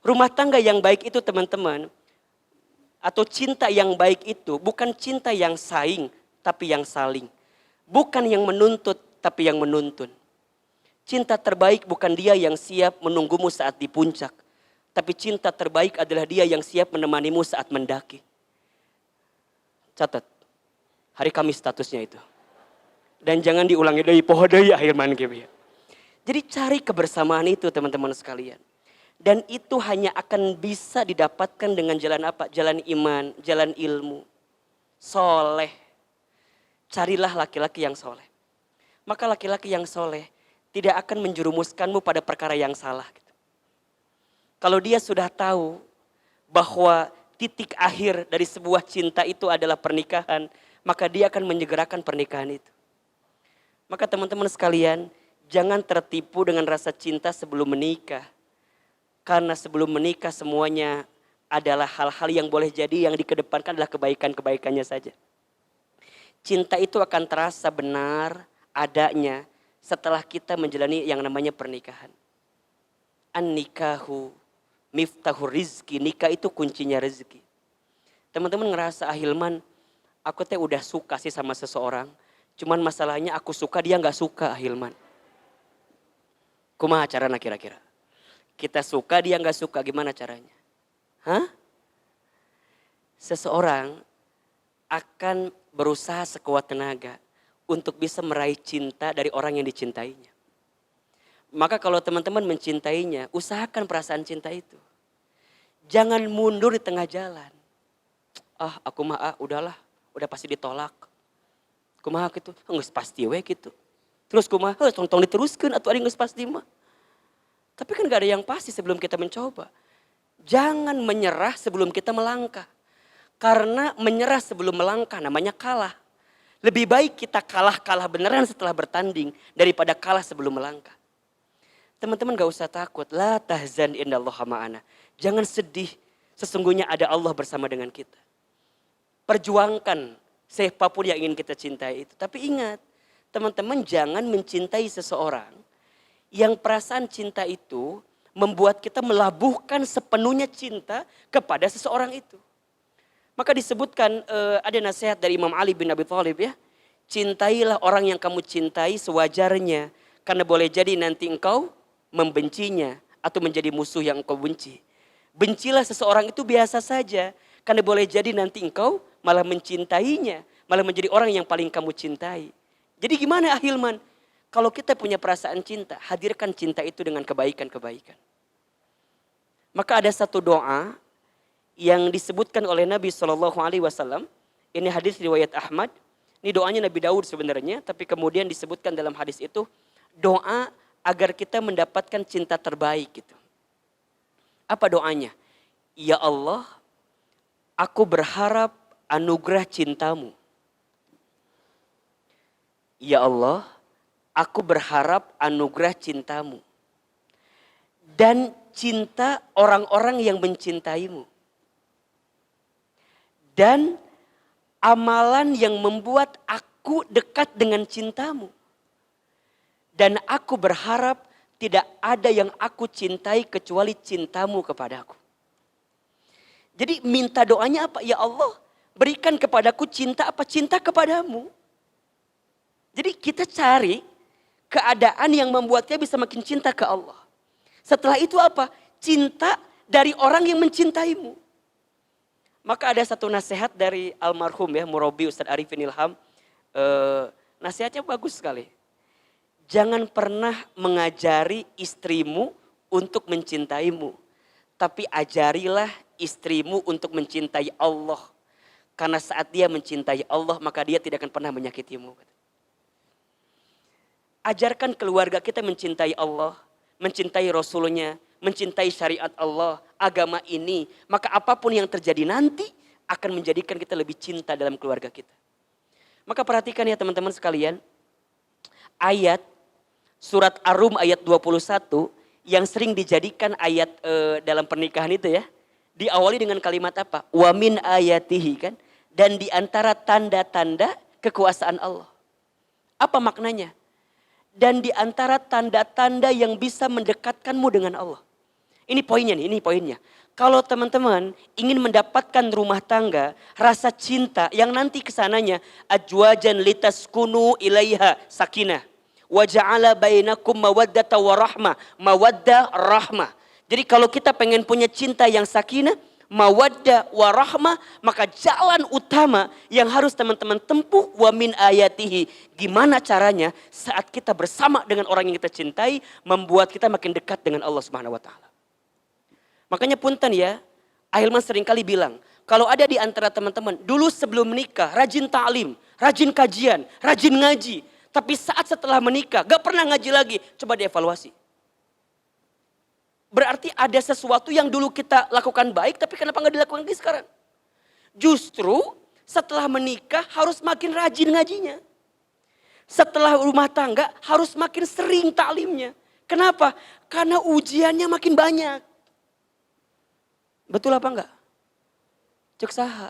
Rumah tangga yang baik itu teman-teman, atau cinta yang baik itu bukan cinta yang saing, tapi yang saling. Bukan yang menuntut, tapi yang menuntun. Cinta terbaik bukan dia yang siap menunggumu saat di puncak, tapi cinta terbaik adalah dia yang siap menemanimu saat mendaki. Catat, hari Kamis statusnya itu. Dan jangan diulangi dari pohon dari akhir manggil. Jadi cari kebersamaan itu teman-teman sekalian. Dan itu hanya akan bisa didapatkan dengan jalan apa? Jalan iman, jalan ilmu. Soleh. Carilah laki-laki yang soleh. Maka laki-laki yang soleh tidak akan menjerumuskanmu pada perkara yang salah. Kalau dia sudah tahu bahwa titik akhir dari sebuah cinta itu adalah pernikahan, maka dia akan menyegerakan pernikahan itu. Maka teman-teman sekalian, jangan tertipu dengan rasa cinta sebelum menikah. Karena sebelum menikah semuanya adalah hal-hal yang boleh jadi yang dikedepankan adalah kebaikan-kebaikannya saja. Cinta itu akan terasa benar adanya setelah kita menjalani yang namanya pernikahan. An-nikahu miftahur rizki. Nikah itu kuncinya rezeki. Teman-teman ngerasa, Hilman, aku teh udah suka sih sama seseorang. Cuman masalahnya aku suka, dia gak suka, Hilman. Kumaha caranya kira-kira? Kita suka, dia gak suka, gimana caranya? Seseorang akan berusaha sekuat tenaga untuk bisa meraih cinta dari orang yang dicintainya. Maka kalau teman-teman mencintainya, usahakan perasaan cinta itu. Jangan mundur di tengah jalan. Aku mah udahlah, udah pasti ditolak. Kumaha gitu, geus pasti we gitu. Terus kumaha, tong diteruskeun atuh ari geus pasti mah. Tapi kan gak ada yang pasti sebelum kita mencoba. Jangan menyerah sebelum kita melangkah. Karena menyerah sebelum melangkah namanya kalah. Lebih baik kita kalah beneran setelah bertanding daripada kalah sebelum melangkah. Teman-teman gak usah takut. La tahzan innallaha ma'ana. Jangan sedih, sesungguhnya ada Allah bersama dengan kita. Perjuangkan siapapun yang ingin kita cintai itu. Tapi ingat, teman-teman jangan mencintai seseorang yang perasaan cinta itu membuat kita melabuhkan sepenuhnya cinta kepada seseorang itu. Maka disebutkan ada nasihat dari Imam Ali bin Abi Thalib ya. Cintailah orang yang kamu cintai sewajarnya. Karena boleh jadi nanti engkau membencinya atau menjadi musuh yang engkau benci. Bencilah seseorang itu biasa saja. Karena boleh jadi nanti engkau malah mencintainya. Malah menjadi orang yang paling kamu cintai. Jadi gimana Hilman? Kalau kita punya perasaan cinta, hadirkan cinta itu dengan kebaikan-kebaikan. Maka ada satu doa yang disebutkan oleh Nabi SAW. Ini hadis riwayat Ahmad. Ini doanya Nabi Daud sebenarnya. Tapi kemudian disebutkan dalam hadis itu. Doa agar kita mendapatkan cinta terbaik gitu. Apa doanya? Ya Allah, aku berharap anugerah cintamu. Ya Allah, aku berharap anugerah cintamu. Dan cinta orang-orang yang mencintaimu. Dan amalan yang membuat aku dekat dengan cintamu. Dan aku berharap tidak ada yang aku cintai kecuali cintamu kepadaku. Jadi minta doanya apa? Ya Allah, berikan kepadaku cinta apa? Cinta kepadamu. Jadi kita cari keadaan yang membuatnya bisa makin cinta ke Allah. Setelah itu apa? Cinta dari orang yang mencintaimu. Maka ada satu nasihat dari almarhum ya, Murabi Ustadz Arifin Ilham. Nasihatnya bagus sekali. Jangan pernah mengajari istrimu untuk mencintaimu. Tapi ajarilah istrimu untuk mencintai Allah. Karena saat dia mencintai Allah, maka dia tidak akan pernah menyakitimu. Ajarkan keluarga kita mencintai Allah, mencintai Rasulnya, mencintai syariat Allah, agama ini. Maka apapun yang terjadi nanti akan menjadikan kita lebih cinta dalam keluarga kita. Maka perhatikan ya teman-teman sekalian. Ayat surat Ar-Rum ayat 21 yang sering dijadikan ayat dalam pernikahan itu ya. Diawali dengan kalimat apa? Wa min ayatihi kan. Dan di antara tanda-tanda kekuasaan Allah. Apa maknanya? Dan di antara tanda-tanda yang bisa mendekatkanmu dengan Allah. Ini poinnya nih, ini poinnya. Kalau teman-teman ingin mendapatkan rumah tangga, rasa cinta yang nanti kesananya ajwajan litaskunu ilaiha sakinah. Wa ja'ala bainakum mawaddata wa rahmah. Mawaddah rahmah. Jadi kalau kita pengen punya cinta yang sakinah, mawaddah wa rahmah, maka jalan utama yang harus teman-teman tempuh wa min ayatihi. Gimana caranya saat kita bersama dengan orang yang kita cintai, membuat kita makin dekat dengan Allah Subhanahu wa taala. Makanya punten ya, Ahilman seringkali bilang, kalau ada di antara teman-teman, dulu sebelum menikah, rajin ta'lim, rajin kajian, rajin ngaji. Tapi saat setelah menikah, gak pernah ngaji lagi. Coba dievaluasi. Berarti ada sesuatu yang dulu kita lakukan baik, tapi kenapa gak dilakukan lagi sekarang? Justru setelah menikah harus makin rajin ngajinya. Setelah rumah tangga harus makin sering ta'limnya. Kenapa? Karena ujiannya makin banyak. Betul apa enggak? Cek saha.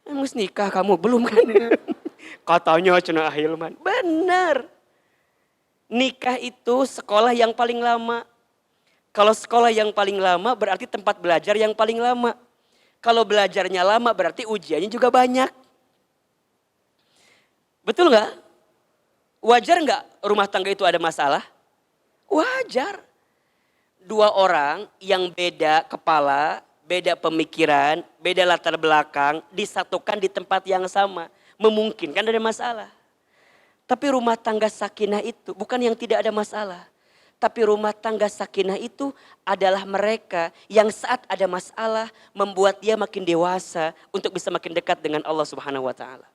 Emang nikah kamu belum kan? Katanya cina Ahilman. Benar. Nikah itu sekolah yang paling lama. Kalau sekolah yang paling lama berarti tempat belajar yang paling lama. Kalau belajarnya lama berarti ujiannya juga banyak. Betul nggak? Wajar nggak rumah tangga itu ada masalah? Wajar. Dua orang yang beda kepala, beda pemikiran, beda latar belakang, disatukan di tempat yang sama. Memungkinkan ada masalah. Tapi rumah tangga sakinah itu bukan yang tidak ada masalah. Tapi rumah tangga sakinah itu adalah mereka yang saat ada masalah membuat dia makin dewasa untuk bisa makin dekat dengan Allah Subhanahu wa taala.